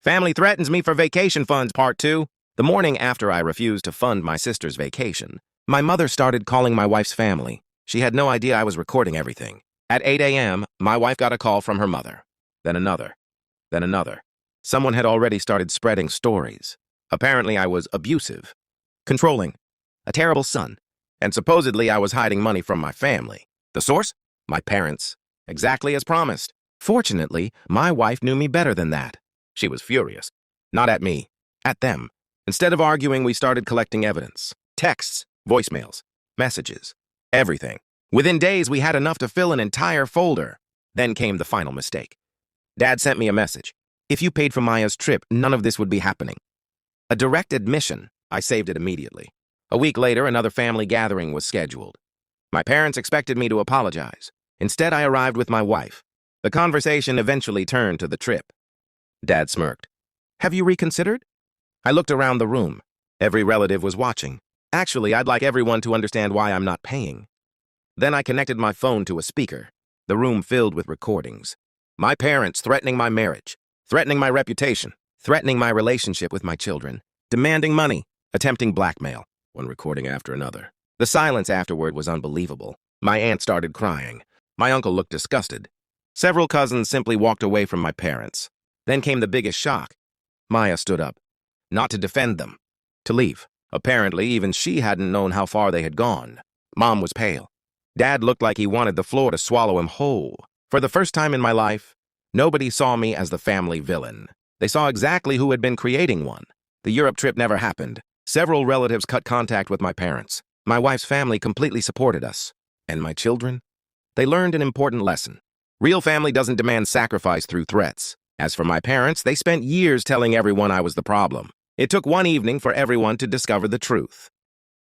Family threatens me for vacation funds, Part 2. The morning after I refused to fund my sister's vacation, my mother started calling my wife's family. She had no idea I was recording everything. At 8 a.m., my wife got a call from her mother. Then another. Then another. Someone had already started spreading stories. Apparently, I was abusive, controlling, a terrible son, and supposedly I was hiding money from my family. The source? My parents. Exactly as promised. Fortunately, my wife knew me better than that. She was furious. Not at me. At them. Instead of arguing, we started collecting evidence. Texts, voicemails, messages, everything. Within days, we had enough to fill an entire folder. Then came the final mistake. Dad sent me a message. If you paid for Maya's trip, none of this would be happening. A direct admission. I saved it immediately. A week later, another family gathering was scheduled. My parents expected me to apologize. Instead, I arrived with my wife. The conversation eventually turned to the trip. Dad smirked. Have you reconsidered? I looked around the room. Every relative was watching. Actually, I'd like everyone to understand why I'm not paying. Then I connected my phone to a speaker. The room filled with recordings. My parents threatening my marriage, threatening my reputation, threatening my relationship with my children, demanding money, attempting blackmail, one recording after another. The silence afterward was unbelievable. My aunt started crying. My uncle looked disgusted. Several cousins simply walked away from my parents. Then came the biggest shock. Maya stood up. Not to defend them. To leave. Apparently, even she hadn't known how far they had gone. Mom was pale. Dad looked like he wanted the floor to swallow him whole. For the first time in my life, nobody saw me as the family villain. They saw exactly who had been creating one. The Europe trip never happened. Several relatives cut contact with my parents. My wife's family completely supported us. And my children? They learned an important lesson. Real family doesn't demand sacrifice through threats. As for my parents, they spent years telling everyone I was the problem. It took one evening for everyone to discover the truth.